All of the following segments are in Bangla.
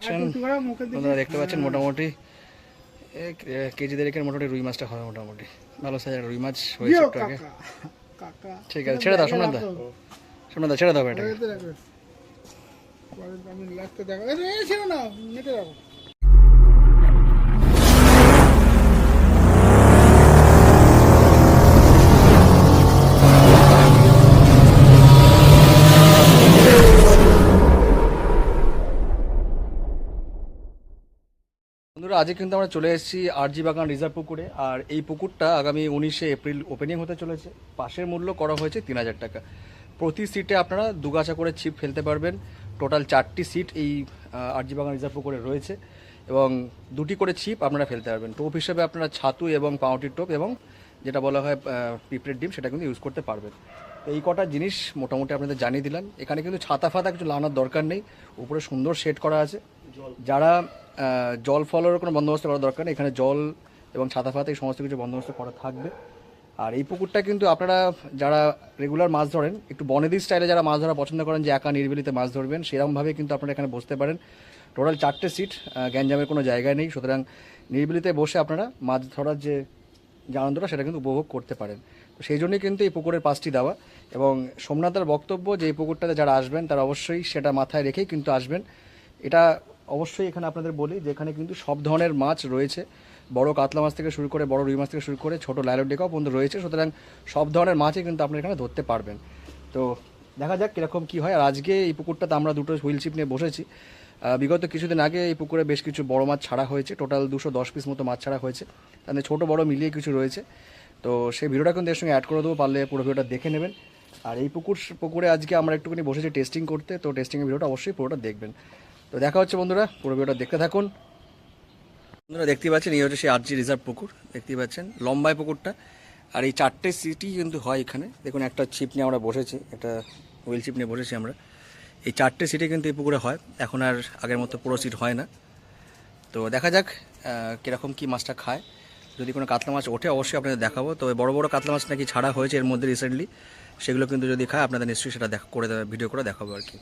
পাচ্ছেন, আপনারা দেখতে পাচ্ছেন মোটামুটি কেজি দেড়েকের মোটামুটি রুই মাছটা হয়, মোটামুটি ভালো সাইজের রুই মাছ হয়েছে একটু আগে। ঠিক আছে, ছেড়ে দাও সোমনাথ দা, সোমনাথ দা ছেড়ে দাও এটাকে। বন্ধুরা, আজকে কিন্তু আমরা চলে এসেছি আরজি বাগান রিজার্ভ পুকুরে। আর এই পুকুরটা আগামী 19শে এপ্রিল ওপেনিং হতে চলেছে। পাশের মূল্য করা হয়েছে 3000 টাকা। প্রতি সিটে আপনারা দুগাছা করে ছিপ ফেলতে পারবেন। টোটাল 4টি সিট এই আরজি বাগান রিজার্ভ পুকুরে রয়েছে এবং 2টি করে ছিপ আপনারা ফেলতে পারবেন। টোপ হিসেবে আপনারা ছাতু এবং পাউটির টোপ এবং যেটা বলা হয় পিঁপড়ের ডিম, সেটা কিন্তু ইউজ করতে পারবেন। এই কটা জিনিস মোটামুটি আপনাদের জানিয়ে দিলাম। এখানে কিন্তু ছাতা ফাতা কিছু লাগানোর দরকার নেই, উপরে সুন্দর শেড করা আছে। যারা জল ফলের কোনো বন্দোবস্ত করার দরকার নেই, এখানে জল এবং ছাতা ফাতা এই সমস্ত কিছু বন্দোবস্ত করা থাকবে। আর এই পুকুরটা কিন্তু আপনারা যারা রেগুলার মাছ ধরেন, একটু বনেদি স্টাইলে যারা মাছ ধরা পছন্দ করেন, যে একা নিরিবিলিতে মাছ ধরবেন, সেরকমভাবে কিন্তু আপনারা এখানে বসতে পারেন। টোটাল 4টে সিট, গ্যাঞ্জামের কোনো জায়গায় নেই, সুতরাং নিরিবিলিতে বসে আপনারা মাছ ধরার যে আনন্দটা সেটা কিন্তু উপভোগ করতে পারেন। তো সেই জন্যই কিন্তু এই পুকুরের পাশটি দেওয়া। এবং সোমনাথের বক্তব্য যে এই পুকুরটাতে যারা আসবেন তারা অবশ্যই সেটা মাথায় রেখেই কিন্তু আসবেন। এটা অবশ্যই এখানে আপনাদের বলি যে এখানে কিন্তু সব ধরনের মাছ রয়েছে, বড় কাতলা মাছ থেকে শুরু করে বড় রুই মাছ থেকে শুরু করে ছোটো লাইলন ডেকাও পর্যন্ত রয়েছে। সুতরাং সব ধরনের মাছই কিন্তু আপনারা এখানে ধরতে পারবেন। তো দেখা যাক কীরকম কী হয়। আর আজকে এই পুকুরটাতে আমরা 2টো হুইল ছিপ নিয়ে বসেছি। বিগত কিছুদিন আগে এই পুকুরে বেশ কিছু বড় মাছ ছাড়া হয়েছে, টোটাল 210 পিস মতো মাছ ছাড়া হয়েছে, তাদের ছোটো বড় মিলিয়ে কিছু রয়েছে। তো সেই ভিডিওটা কিন্তু এর সঙ্গে অ্যাড করে দেবো, পারলে পুরো ভিডিওটা দেখে নেবেন। আর এই পুকুরে আজকে আমরা একটুখানি বসেছি টেস্টিং করতে, তো টেস্টিংয়ের ভিডিওটা অবশ্যই পুরোটা দেখবেন। তো দেখা হচ্ছে বন্ধুরা, পুরো ভিডিওটা দেখতে থাকুন। বন্ধুরা দেখতেই পাচ্ছেন, এই হচ্ছে সেই আরজি রিজার্ভ পুকুর, দেখতেই পাচ্ছেন লম্বায় পুকুরটা। আর এই 4টে সিটই কিন্তু হয় এখানে। দেখুন একটা ছিপ নিয়ে আমরা বসেছি, একটা হুইল ছিপ নিয়ে বসেছি আমরা। এই 4টে সিটে কিন্তু এই পুকুরে হয়, এখন আর আগের মতো পুরো সিট হয় না। তো দেখা যাক কীরকম কী মাছটা খায়। যদি কোনো কাতলা মাছ ওঠে অবশ্যই আপনাদের দেখাবো। তো বড় বড় কাতলা মাছ নাকি ছাড়া হয়েছে এর মধ্যে রিসেন্টলি, সেগুলো কিন্তু যদি খায় আপনাদের নিশ্চয়ই সেটা ভিডিও করে দেখাবো আর কি।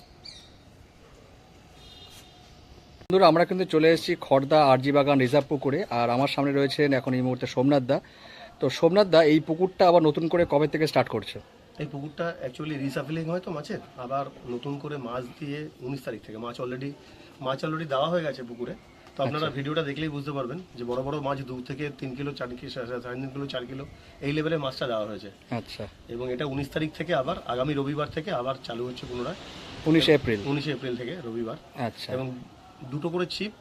বন্ধুরা, আমরা কিন্তু চলে এসেছি খড়দা আরজি বাগান রিজার্ভ পুকুরে। আর আমার সামনে রয়েছেন এখন এই মুহূর্তে সোমনাথ দা। তো সোমনাথ দা, এই পুকুরটা আবার নতুন করে কবে থেকে স্টার্ট করছে? এই পুকুরটা অ্যাকচুয়ালি রিসাফিলিং হয় তো মাছের, আবার নতুন করে মাছ দিয়ে 19 তারিখ থেকে মাছ অলরেডি দেওয়া হয়ে গেছে পুকুরে। তো আপনারা ভিডিওটা দেখলেই বুঝতে পারবেন যে বড় বড় মাছ 2 থেকে 3 কিলো 4 কিলো 3.5 কিলো 4 কিলো এই লেভেলের মাছটা দেওয়া হয়েছে। আচ্ছা। এবং এটা 19 তারিখ থেকে আবার আগামী রবিবার থেকে আবার চালু হচ্ছে পুনরায়। 19 এপ্রিল থেকে রবিবার। আচ্ছা। এবং 2টো করে ছিপ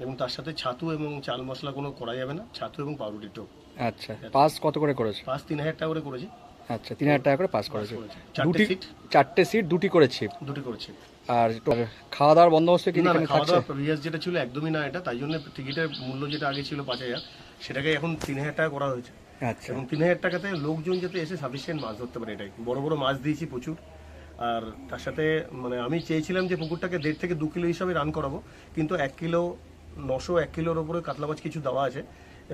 এবং তার সাথে ছাতু এবং চাল মশলা কোনো করা যাবে না, ছাতু এবং পাউরুটি টোপ। আচ্ছা, পাস কত করে করেছে? পাস 3000 টাকা করে করেছি। আচ্ছা, 3000 টাকা করে পাস করেছে। 4টে সিট 2টি করে ছিপ। 2টি করে ছিপ। আর খাওয়া দাওয়ার বন্দোবস্ত কি না, এখানে খাওয়া থাকছে? দাওয়া রিয়াজ যেটা ছিল একদমই না এটা, তাই জন্য টিকিটের মূল্য যেটা আগে ছিল 5000, সেটাকে এখন 3000 টাকা করা হয়েছে। আচ্ছা। এবং 3000 টাকাতে লোকজন যাতে এসে সাফিসিয়েন্ট মাছ ধরতে পারে, এটাই। বড় বড় মাছ দিয়েছি প্রচুর। আর তার সাথে মানে আমি চেয়েছিলাম যে পুকুরটাকে 1.5 থেকে 2 কিলো হিসাবে রান করাবো, কিন্তু 1 কিলো 900 1 কিলোর ওপরে কাতলা মাছ কিছু দেওয়া আছে।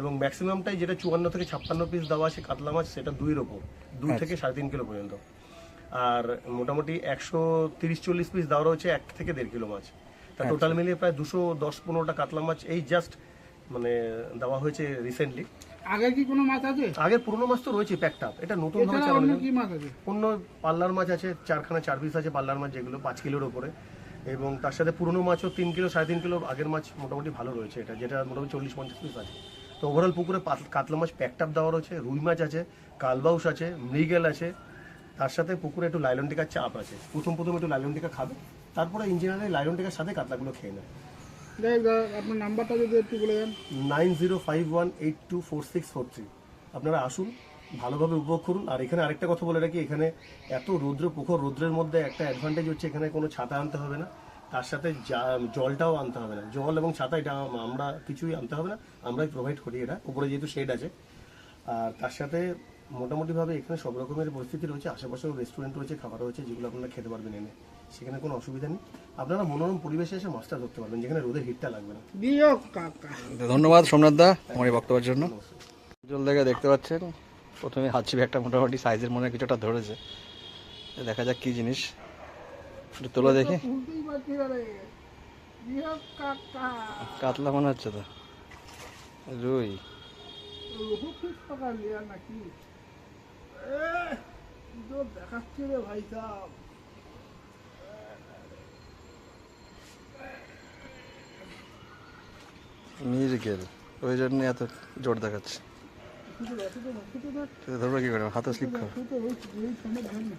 এবং ম্যাক্সিমামটাই যেটা 54 থেকে 56 পিস দেওয়া আছে কাতলা মাছ, সেটা 2-এর ওপর, 2 থেকে 3.5 কিলো পর্যন্ত। আর মোটামুটি 130-40 পিস দেওয়া রয়েছে 1 থেকে 1.5 কিলো মাছ। তা টোটাল মিলিয়ে প্রায় 210-15টা কাতলা মাছ এই জাস্ট মানে দেওয়া হয়েছে রিসেন্টলি। আগে কি কোনো মাছ আছে? আগের পুরনো মাছ তো রয়েছে প্যাকড আপ, এটা নতুন ভাবে চালানো। অন্য কি মাছ আছে? অন্য পাল্লার মাছ আছে 4 পিস আছে পাল্লার মাছ, যেগুলো 5 কিলোর উপরে। এবং তার সাথে পুরনো মাছও 3 কিলো 3.5 কিলো আগের মাছ মোটামুটি ভালো রয়েছে, এটা যেটা মোটামুটি 40-50 পিস আছে। তো ওভারঅল পুকুরে কাতলা মাছ প্যাকড আপ দেওয়া রয়েছে, রুই মাছ আছে, কালবাউস আছে, মৃগেল আছে। তার সাথে পুকুরে একটু লাইলন টিকার চাপ আছে। প্রথম একটু লাইলন টিকা খাবে, তারপরে ইঞ্জিনিয়ারে লাইলন টিকার সাথে কাতলাগুলো খেয়ে নেয়। আপনার নাম্বারটা যদি একটু বলে দেন। 9051824643। আপনারা আসুন, ভালোভাবে উপভোগ করুন। আর এখানে আরেকটা কথা বলে রাখি, এখানে এত পুকুর রৌদ্রের মধ্যে একটা অ্যাডভান্টেজ হচ্ছে এখানে কোনো ছাতা আনতে হবে না, তার সাথে জলটাও আনতে হবে না। জল এবং ছাতা এটা আমরা কিছুই আনতে হবে না, আমরাই প্রোভাইড করি। এটা উপরে যেহেতু শেড আছে। আর তার সাথে মোটামুটিভাবে এখানে সব রকমের পরিস্থিতি রয়েছে, আশেপাশেও রেস্টুরেন্ট রয়েছে, খাবার রয়েছে, যেগুলো আপনারা খেতে পারবেন এনে, সেখানে কোনো অসুবিধা নেই। আপনারা মনোরম পরিবেশে এসে মাছটা ধরতে পারবেন, যেখানে রোদের হিটটা লাগবে না। ধন্যবাদ সোমনাথ দা আমার এই বক্তব্যের জন্য। জল থেকে দেখতে পাচ্ছেন প্রথমে হাত ছিপ একটা মোটামুটি সাইজের মনে কিছুটা ধরেছে, দেখা যাক কি জিনিস, একটু তোলা দেখি। ইয়া কাকা কাতলা মনে হচ্ছে তো, রুই। রুহু ফিস পাকা লিয়া নাকি এ কি তো দেখাচ্ছে রে ভাই সাহেব। মিরগেল, ওই জন্য এত জোর দেখাচ্ছে। শুধু দেখ তুই ধরবো কি করে, হাতে স্লিপ খাও। শুধু ওই সামনে ধর না।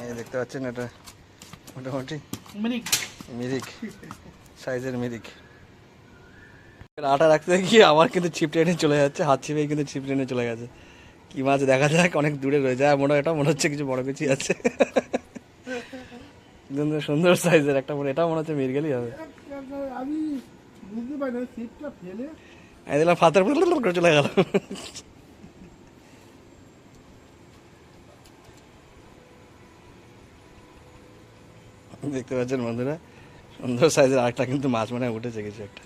এই দেখতে পাচ্ছেন, এটা মোটামুটি মিনিক মিরিক সাইজের মিরিক। আটা রাখতে গিয়ে আমার কিন্তু ছিপ টেনে চলে যাচ্ছে, হাত ছিপে কিন্তু ছিপ টেনে চলে গেছে। কি মাছ দেখা যাক, অনেক দূরে রয়ে যায় মনে হয়, এটা মনে হচ্ছে কিছু বড় কিছু আছে। কিন্তু সুন্দর সাইজের একটা, এটা মনে হচ্ছে মিরগেলই হবে। আমি বুঝতে পারি না সিটটা ফেলে আমি দিলাম ফাতার করে চলে গেল। দেখতে পাচ্ছেন বন্ধুরা, সুন্দর সাইজের আরেকটা কিন্তু মাছ মনে হয় উঠেছে কিছু একটা।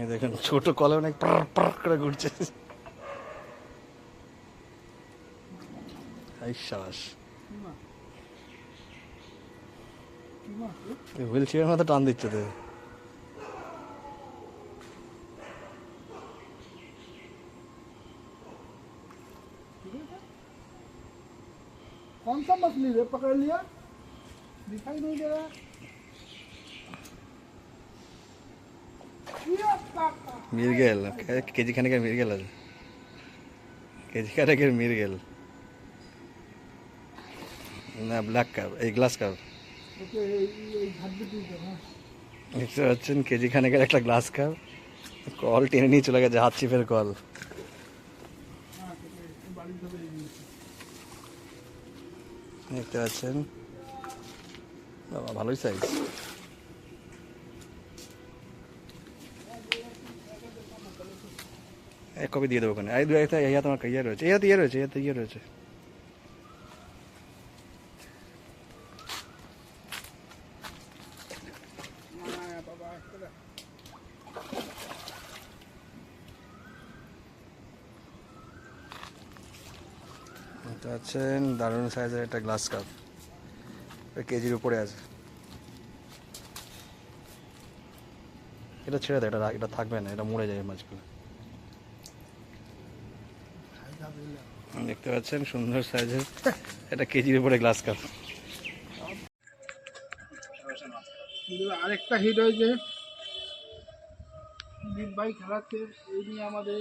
এই দেখুন ছোট কলে অনেক পার পার করে ঘুরছে। এই সাবাস, হুইল চেয়ারের মতো টান দিচ্ছে তো। कौन सा मछली रे पकड़ लिया दिखाई नहीं दे रहा ये काका মিরগেল, কেজি খানেকের মিরগেল আছে, কেজি খানেকের মিরগেল না, ব্ল্যাক কাপ, এই গ্লাস কাপ। ओके ये घाट भी ठीक है ना দেখতে পাচ্ছেন কেজি খানেকের একটা গ্লাস কাপ, কল টেনে নিয়ে চলে গেছে, হাত চিপের কল। हाँ बाड़ी से দেখতে পাচ্ছেন, বাবা ভালোই সাইজ। এক কপি দিয়ে দেবো ওখানে, এই দু একটা ইয়া তোমার ইয়ে রয়েছে, ইয়ে রয়েছে, ইয়ে রয়েছে। बाबा দেখতে পাচ্ছেন দারুণ সাইজের একটা গ্লাস কাপ, কেজির উপরে আছে। এটা ছেড়ে দেয়, এটা থাকবে না, এটা মরে যায় মাছগুলো। দেখতে পাচ্ছেন সুন্দর সাইজের এটা কেজির উপরে গ্লাস কাপ। আরেকটা হিট হয়েছে দীপ ভাই খেলাচ্ছে এই নিয়ে আমাদের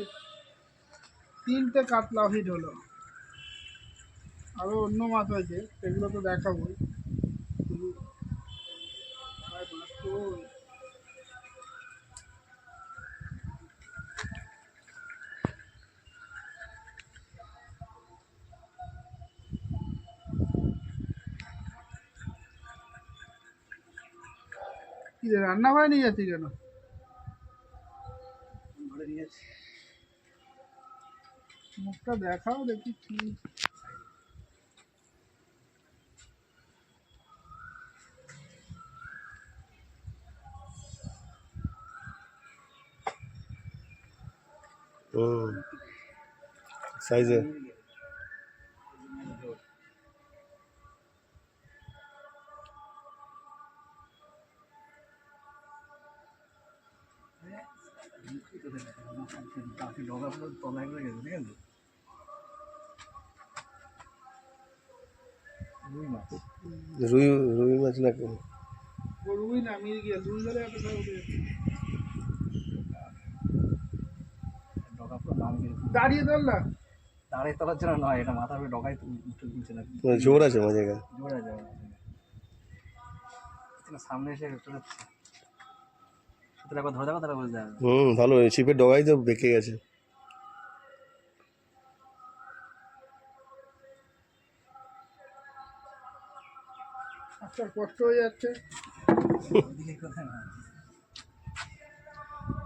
3টে কাতলা হিট হলো আরো অন্য মাছ হয়েছে সেগুলো তো দেখাবোই কি রে, রান্না করে নিয়ে যাচ্ছি কেন মুখটা দেখাও দেখি কি সাইজে রুই রুই মাছ না কেন রুই না মিল গিয়ে রুই ধরে একটা সব উঠে গেছে। দাঁড়িয়ে ধর না দাঁড়িয়ে তোলার জন্য নয়, এটা মাথার উপরে ডগায় তুলছে না, জোর আছে মাঝে গায়ে জোরে যাবে সামনে এসে চলে যাচ্ছে। সুতরাং একবার ধরে যাবো, তারা বুঝতে হবে। ভালো ছিপের ডগাই তো বেঁকে গেছে আচ্ছা কষ্ট হয়ে যাচ্ছে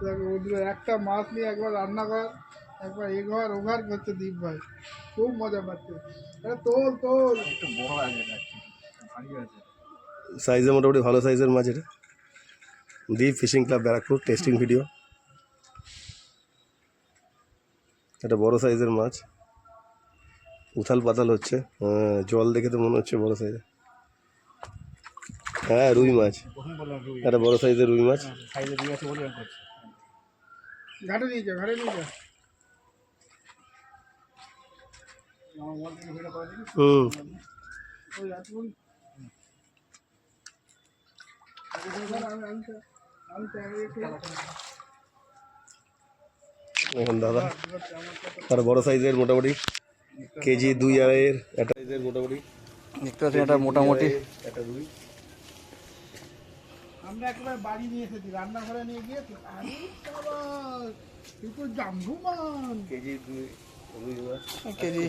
দেখো ওদের একটা মাছ নিয়ে একবার রান্না কর একবার এ ঘর ও ঘর করছে দীপ ভাই খুব মজা পাচ্ছে আরে তোল তোল একটু বড় আছে এটা, ভারী আছে। সাইজে মোটামুটি ভালো সাইজের মাছ এটা দ্বীপ fishing club Barrackpore testing video একটা বড় সাইজের মাছ উথাল পাতাল হচ্ছে জল দেখে তো মনে হচ্ছে বড় সাইজের হ্যাঁ রুই মাছ, প্রথম বললাম রুই, একটা বড় সাইজের রুই মাছ। সাইজে রুই আছে বলে এরকম করছে। ঘাটে নিয়ে যা, ঘাটে নিয়ে যা। আমার বল থেকে ভিডিও করে দিবি। হুম, ওই রাতুল এখন দাদা আর বড় সাইজের মোটামুটি কেজি 2.5 একটা সাইজের মোটামুটি দেখতে পাচ্ছেন এটা মোটামুটি একটা রুই। আমরা একবার বাড়ি নিয়ে এসেছি, রান্নাঘরে নিয়ে গিয়ে আরে বাবা তুই তো জাম্বুমান। কেজি রুই মাছ। কেজি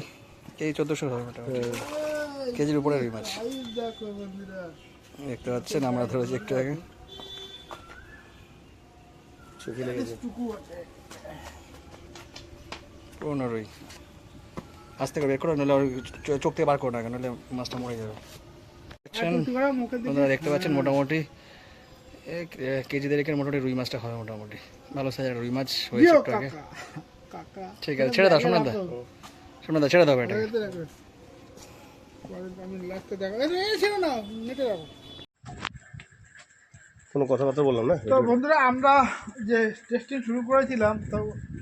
1400 হবে মোটামুটি, কেজির উপরে রুই মাছ। সাইজ দেখো বন্ধুরা, দেখতে পাচ্ছেন আমরা ধরেছি একটু আগে। চোখে লেগেছে। টুকু আছে। পুরোনো রুই, আজ থেকে বের করো, নাহলে ওর চোখ থেকে বার করো না, নাহলে মাছটা মরে যাবে। দেখছেন একটু করে মুখে দিকে। আপনারা দেখতে পাচ্ছেন মোটামুটি কেজি দেড়েকের মোটামুটি রুই মাছটা হবে মোটামুটি ভালো সাইজের রুই মাছ হয়েছে দিও একটু আগে। কাকা, কাকা। ঠিক আছে, ছেড়ে দাও সোমনাথ দা, সোমনাথ দা ছেড়ে দাও এটা। পরেতে রাখো। পরে আমি লাস্টে দেখো। এই ছিল না, নেটে রাখো। কোনো কথাবার্তা বললাম না। তো বন্ধুরা আমরা যে টেস্টিং শুরু করেছিলাম, তো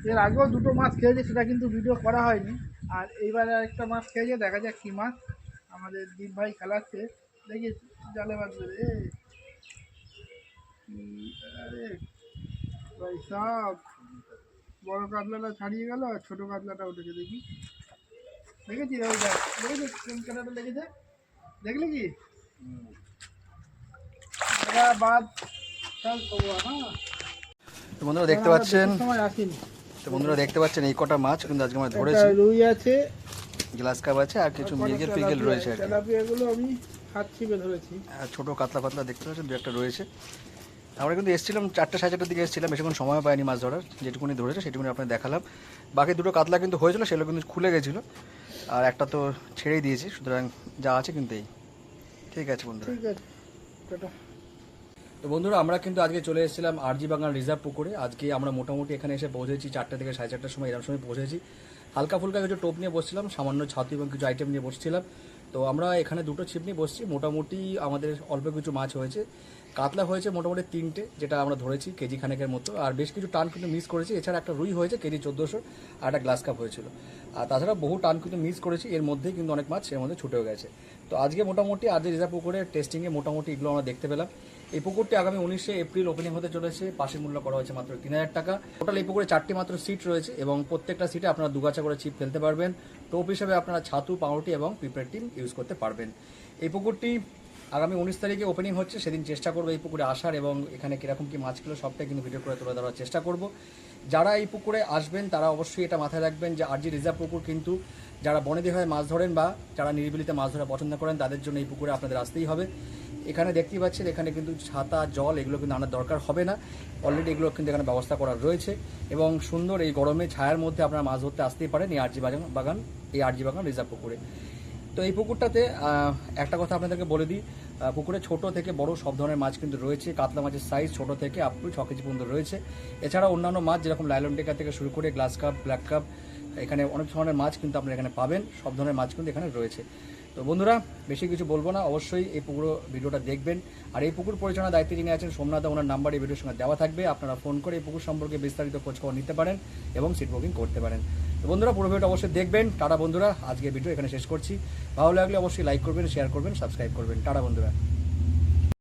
এর আগেও দুটো মাছ খেয়েছি, সেটা কিন্তু ভিডিও করা হয়নি। আর এইবার একটা মাছ খেয়েছে, দেখা যাক কী মাছ। আমাদের দীপ ভাই খেলাচ্ছে, দেখি জালে মাছ ধরে। আরে ভাই সব বড় কাতলাটা ছাড়িয়ে গেল, আর ছোটো কাতলাটা উঠেছে। দেখি, দেখেছি ওই দেখ, দেখেছি কোন কাটাটা লেগেছে, দেখলি কি? এরা বাদ সব খবর, হ্যাঁ। তো বন্ধুরা দেখতে পাচ্ছেন, সময় আসেনি। তো বন্ধুরা দেখতে পাচ্ছেন এই কটা মাছ কিন্তু আজকে আমরা একটা ধরেছি। রুই আছে, গ্লাস কাপ আছে আর কিছু মৃগেল ফিগেল রয়েছে আর কি। তেলাপিয়াগুলো আমি হাত ছিপে ধরেছি। আর ছোটো কাতলা পাতলা দেখতে পাচ্ছেন দু একটা রয়েছে। আমরা কিন্তু এসেছিলাম 4টে 4:30টার দিকে এসেছিলাম, বেশিক্ষণ সময় পাইনি মাছ ধরার, যেটুকুনি ধরেছে সেটুকুনি আপনাদের দেখালাম। বাকি দুটো কাতলা কিন্তু হয়েছিল, সেগুলো কিন্তু খুলে গেছিলো, আর একটা তো ছেড়েই দিয়েছি, সুতরাং যা আছে কিন্তু এই। ঠিক আছে বন্ধুরা। ঠিক আছে, টাটা। তো বন্ধুরা আমরা কিন্তু আজকে চলে এসেছিলাম আরজি বাগান রিজার্ভ পুকুরে। আজকে আমরা মোটামুটি এখানে এসে পৌঁছেছি 4টে থেকে 4:30টার সময়, এরকম সময় পৌঁছেছি। হালকা ফুলকা কিছু টোপ নিয়ে বসছিলাম, সামান্য ছাতু এবং কিছু আইটেম নিয়ে বসছিলাম। তো আমরা এখানে দুটো ছিপ নিয়ে বসছি। মোটামুটি আমাদের অল্প কিছু মাছ হয়েছে। কাতলা হয়েছে মোটামুটি 3টে, যেটা আমরা ধরেছি কেজি খানেকের মতো, আর বেশ কিছু টান কিন্তু মিস করেছি। এছাড়া একটা রুই হয়েছে কেজি 1400, আর একটা গ্লাস কাপ হয়েছিল। আর তাছাড়া বহু টান কিন্তু মিস করেছি, এর মধ্যেই কিন্তু অনেক মাছ এর মধ্যে ছুটেও গেছে। তো আজকে মোটামুটি আজকে রিজার্ভ পুকুরের টেস্টিংয়ে মোটামুটি এগুলো আমরা দেখতে পেলাম। এই পুকুরটি আগামী 19শে এপ্রিল ওপেনিং হতে চলেছে। পাশের মূল্য করা হয়েছে মাত্র 3000 টাকা। টোটাল এই পুকুরে 4টি মাত্র সিট রয়েছে এবং প্রত্যেকটা সিটে আপনারা দুগাছা করে ছিপ ফেলতে পারবেন। টোপ হিসেবে আপনারা ছাতু, পাউরুটি এবং পিঁপড়ের টিম ইউজ করতে পারবেন। এই পুকুরটি আগামী 19 তারিখে ওপেনিং হচ্ছে, সেদিন চেষ্টা করবো এই পুকুরে আসার এবং এখানে কীরকম কী মাছ কিলো সবটাই কিন্তু ভিডিও করে তুলে ধরার চেষ্টা করব। যারা এই পুকুরে আসবেন তারা অবশ্যই এটা মাথায় রাখবেন যে আরজি রিজার্ভ পুকুর কিন্তু যারা বনেদি হয়ে মাছ ধরেন বা যারা নিরিবিলিতে মাছ ধরা পছন্দ করেন তাদের জন্য এই পুকুরে আপনাদের আসতেই হবে। এখানে দেখতেই পাচ্ছেন, এখানে কিন্তু ছাতা, জল এগুলো কিন্তু আনার দরকার হবে না। অলরেডি এগুলো কিন্তু এখানে ব্যবস্থা করা রয়েছে এবং সুন্দর এই গরমে ছায়ার মধ্যে আপনারা মাছ ধরতে আসতেই পারেন এই আরজি বাগান রিজার্ভ পুকুরে। তো এই পুকুরটাতে একটা কথা আপনাদেরকে বলে দিই, পুকুরে ছোট থেকে বড় সব ধরনের মাছ কিন্তু রয়েছে। কাতলা মাছের সাইজ ছোট থেকে আপ টু 6 কেজি পর্যন্ত রয়েছে। এছাড়া অন্যান্য মাছ যেরকম লাইলন টেকা থেকে শুরু করে গ্লাস কাপ, ব্ল্যাক কাপ, এখানে অনেক ধরনের মাছ কিন্তু আপনারা এখানে পাবেন। সব ধরনের মাছ কিন্তু এখানে রয়েছে। তো বন্ধুরা বেশি কিছু বলবো না, অবশ্যই এই পুকুর ভিডিওটা দেখবেন। আর এই পুকুর পরিচালনার দায়িত্বে যিনি আছেন সোমনাথ, ওনার নাম্বার এই ভিডিওর সঙ্গে দেওয়া থাকবে। আপনারা ফোন করে এই পুকুর সম্পর্কে বিস্তারিত খোঁজখবর নিতে পারেন এবং সিট বুকিং করতে পারেন। তো বন্ধুরা পুরো ভিডিওটা অবশ্যই দেখবেন। টাটা বন্ধুরা, আজকে ভিডিও এখানে শেষ করছি। ভালো লাগলে অবশ্যই লাইক করবেন, শেয়ার করবেন, সাবস্ক্রাইব করবেন। টাটা বন্ধুরা।